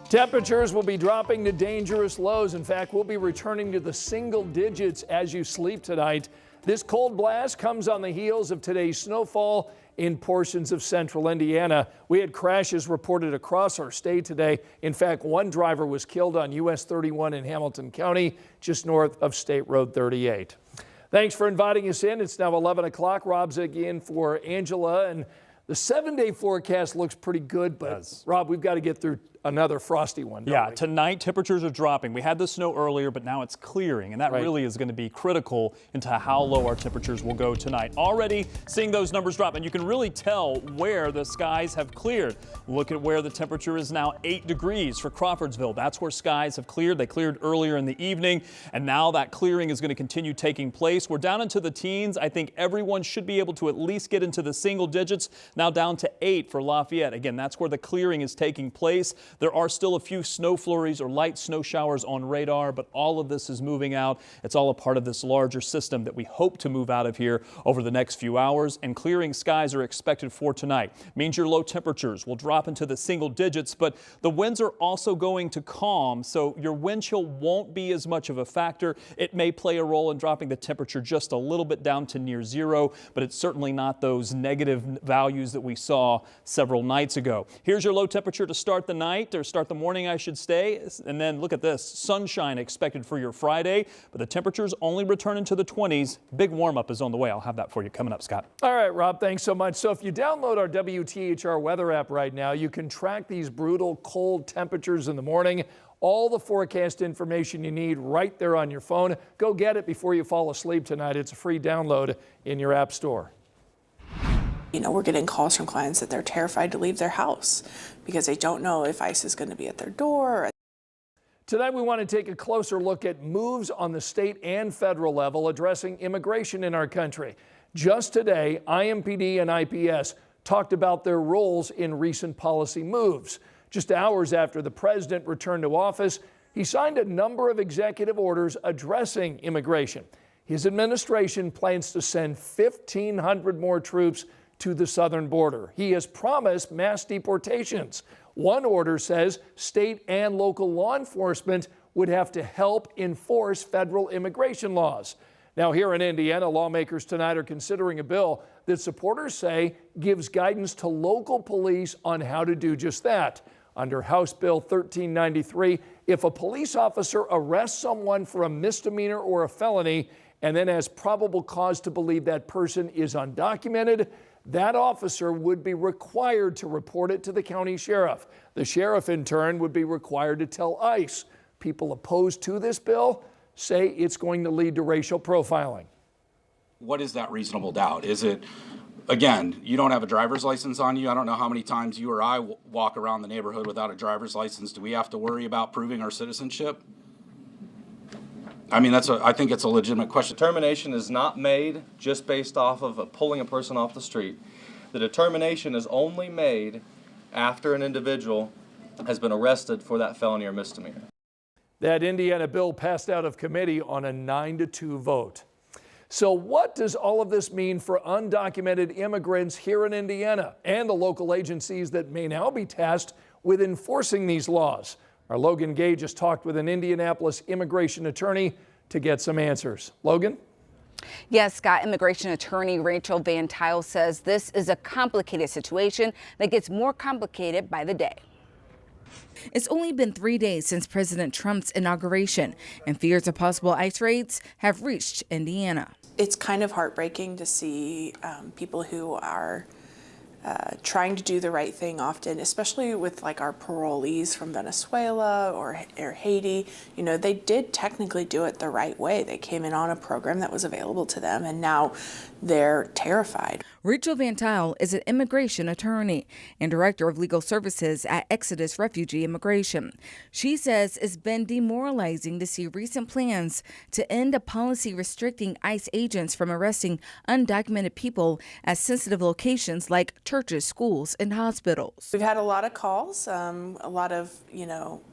Temperatures will be dropping to dangerous lows. In fact, we'll be returning to the single digits as you sleep tonight. This cold blast comes on the heels of today's snowfall in portions of central Indiana. We had crashes reported across our state today. In fact, one driver was killed on US 31 in Hamilton County, just north of State Road 38. Thanks for inviting us in. It's now 11 o'clock. Rob Ziggy in for Angela, and the 7-day forecast looks pretty good, but Rob, we've got to get through another frosty one. Yeah, tonight temperatures are dropping. We had the snow earlier, but now it's clearing, and that really is going to be critical into how low our temperatures will go tonight. Already seeing those numbers drop, and you can really tell where the skies have cleared. Look at where the temperature is now, 8 degrees for Crawfordsville. That's where skies have cleared. They cleared earlier in the evening, and now that clearing is going to continue taking place. We're down into the teens. I think everyone should be able to at least get into the single digits. Now down to 8 for Lafayette. Again, that's where the clearing is taking place. There are still a few snow flurries or light snow showers on radar, but all of this is moving out. It's all a part of this larger system that we hope to move out of here over the next few hours, and clearing skies are expected for tonight. Means your low temperatures will drop into the single digits, but the winds are also going to calm, so your wind chill won't be as much of a factor. It may play a role in dropping the temperature just a little bit down to near zero, but it's certainly not those negative values that we saw several nights ago. Here's your low temperature to start the night, or start the morning, I should say. And then look at this, sunshine expected for your Friday, but the temperatures only return into the 20s. Big warm up is on the way. I'll have that for you coming up, Scott. All right, Rob, thanks so much. So if you download our WTHR weather app right now, you can track these brutal cold temperatures in the morning. All the forecast information you need right there on your phone. Go get it before you fall asleep tonight. It's a free download in your app store. You know, we're getting calls from clients that they're terrified to leave their house because they don't know if ICE is going to be at their door. Tonight, we want to take a closer look at moves on the state and federal level addressing immigration in our country. Just today, IMPD and IPS talked about their roles in recent policy moves. Just hours after the president returned to office, he signed a number of executive orders addressing immigration. His administration plans to send 1,500 more troops to the southern border. He has promised mass deportations. One order says state and local law enforcement would have to help enforce federal immigration laws. Now, here in Indiana, lawmakers tonight are considering a bill that supporters say gives guidance to local police on how to do just that. Under House Bill 1393, if a police officer arrests someone for a misdemeanor or a felony and then has probable cause to believe that person is undocumented, that officer would be required to report it to the county sheriff. The sheriff, in turn, would be required to tell ICE. People opposed to this bill say it's going to lead to racial profiling. What is that reasonable doubt? Is it, again, you don't have a driver's license on you. I don't know how many times you or I walk around the neighborhood without a driver's license. Do we have to worry about proving our citizenship? I mean, I think it's a legitimate question. Determination is not made just based off of pulling a person off the street. The determination is only made after an individual has been arrested for that felony or misdemeanor. That Indiana bill passed out of committee on a 9-2 vote. So what does all of this mean for undocumented immigrants here in Indiana and the local agencies that may now be tasked with enforcing these laws? Our Logan Gage has talked with an Indianapolis immigration attorney to get some answers. Logan? Yes, Scott, immigration attorney Rachel Van Tile says this is a complicated situation that gets more complicated by the day. It's only been 3 days since President Trump's inauguration, and fears of possible ICE raids have reached Indiana. It's kind of heartbreaking to see people who are trying to do the right thing often, especially with like our parolees from Venezuela or Haiti. You know, they did technically do it the right way. They came in on a program that was available to them, and now they're terrified. Rachel Van Tile is an immigration attorney and director of legal services at Exodus Refugee Immigration. She says it's been demoralizing to see recent plans to end a policy restricting ICE agents from arresting undocumented people at sensitive locations like churches, schools, and hospitals. We've had a lot of calls, a lot of,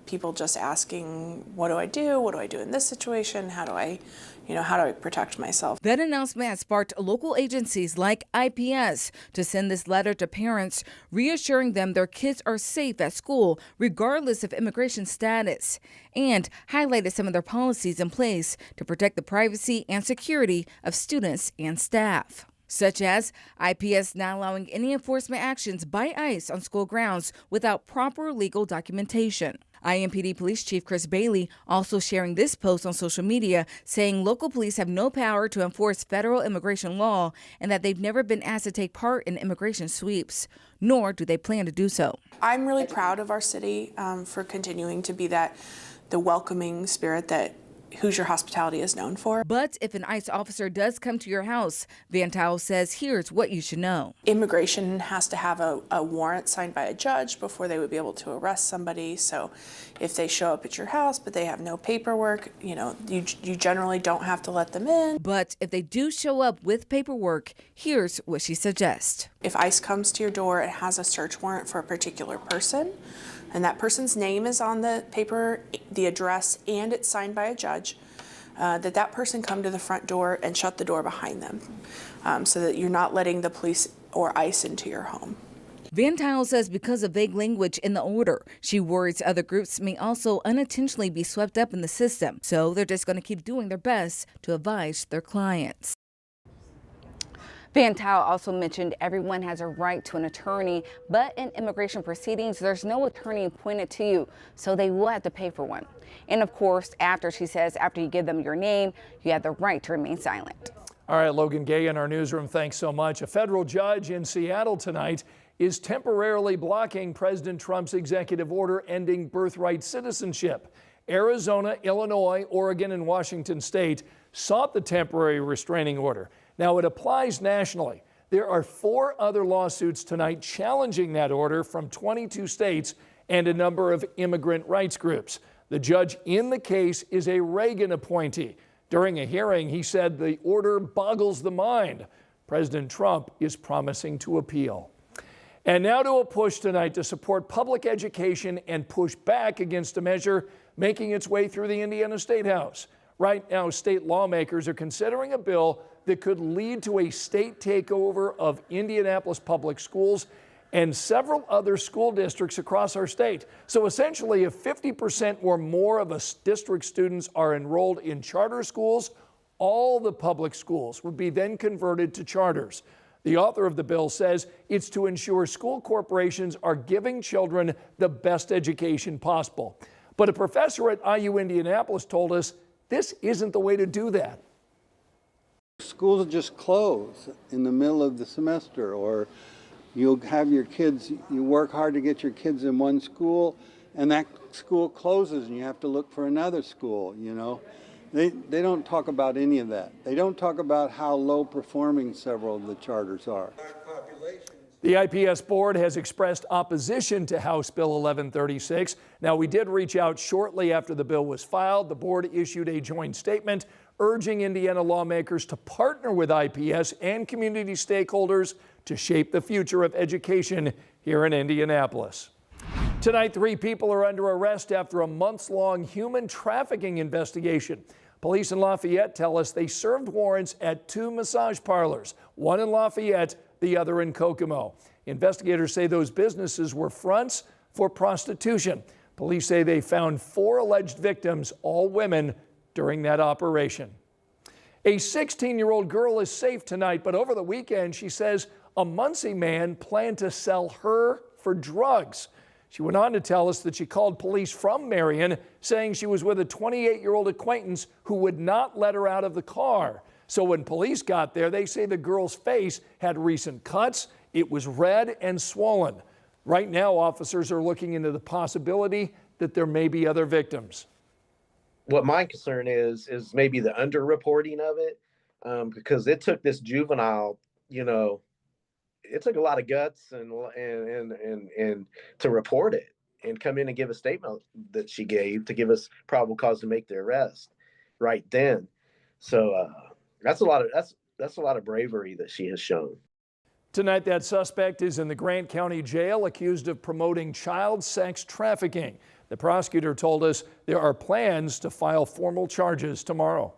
people just asking, what do I do? What do I do in this situation? How do I, how do I protect myself? That announcement has sparked local agencies like IPS to send this letter to parents, reassuring them their kids are safe at school regardless of immigration status, and highlighted some of their policies in place to protect the privacy and security of students and staff, such as IPS not allowing any enforcement actions by ICE on school grounds without proper legal documentation. IMPD Police Chief Chris Bailey also sharing this post on social media, saying local police have no power to enforce federal immigration law and that they've never been asked to take part in immigration sweeps, nor do they plan to do so. I'm really proud of our city for continuing to be the welcoming spirit that Hoosier hospitality is known for. But if an ICE officer does come to your house, Van Tuyl says here's what you should know. Immigration has to have a warrant signed by a judge before they would be able to arrest somebody. So if they show up at your house but they have no paperwork, you generally don't have to let them in. But if they do show up with paperwork, here's what she suggests. If ICE comes to your door, it has a search warrant for a particular person, and that person's name is on the paper, the address, and it's signed by a judge, that person come to the front door and shut the door behind them so that you're not letting the police or ICE into your home. Van Tuyl says because of vague language in the order, she worries other groups may also unintentionally be swept up in the system. So they're just going to keep doing their best to advise their clients. Van Tuyl also mentioned everyone has a right to an attorney, but in immigration proceedings, there's no attorney appointed to you, so they will have to pay for one. And of course, after you give them your name, you have the right to remain silent. All right, Logan Gay in our newsroom, thanks so much. A federal judge in Seattle tonight is temporarily blocking President Trump's executive order ending birthright citizenship. Arizona, Illinois, Oregon, and Washington State sought the temporary restraining order. Now, it applies nationally. There are 4 other lawsuits tonight challenging that order from 22 states and a number of immigrant rights groups. The judge in the case is a Reagan appointee. During a hearing, he said the order boggles the mind. President Trump is promising to appeal. And now to a push tonight to support public education and push back against a measure making its way through the Indiana State House. Right now, state lawmakers are considering a bill that could lead to a state takeover of Indianapolis public schools and several other school districts across our state. So essentially, if 50% or more of a district students are enrolled in charter schools, all the public schools would be then converted to charters. The author of the bill says it's to ensure school corporations are giving children the best education possible. But a professor at IU Indianapolis told us this isn't the way to do that. Schools just close in the middle of the semester, or you'll have your kids, you work hard to get your kids in one school, and that school closes and you have to look for another school, They don't talk about any of that. They don't talk about how low performing several of the charters are. The IPS board has expressed opposition to House Bill 1136. Now, we did reach out shortly after the bill was filed. The board issued a joint statement urging Indiana lawmakers to partner with IPS and community stakeholders to shape the future of education here in Indianapolis. Tonight, 3 people are under arrest after a months-long human trafficking investigation. Police in Lafayette tell us they served warrants at 2 massage parlors, one in Lafayette, the other in Kokomo. Investigators say those businesses were fronts for prostitution. Police say they found 4 alleged victims, all women, during that operation. A 16-year-old girl is safe tonight, but over the weekend, she says a Muncie man planned to sell her for drugs. She went on to tell us that she called police from Marion, saying she was with a 28-year-old acquaintance who would not let her out of the car. So when police got there, they say the girl's face had recent cuts. It was red and swollen. Right now, officers are looking into the possibility that there may be other victims. What my concern is maybe the underreporting of it, because it took this juvenile, it took a lot of guts and to report it and come in and give a statement that she gave to give us probable cause to make the arrest right then. So that's a lot of bravery that she has shown. Tonight, that suspect is in the Grant County Jail accused of promoting child sex trafficking. The prosecutor told us there are plans to file formal charges tomorrow.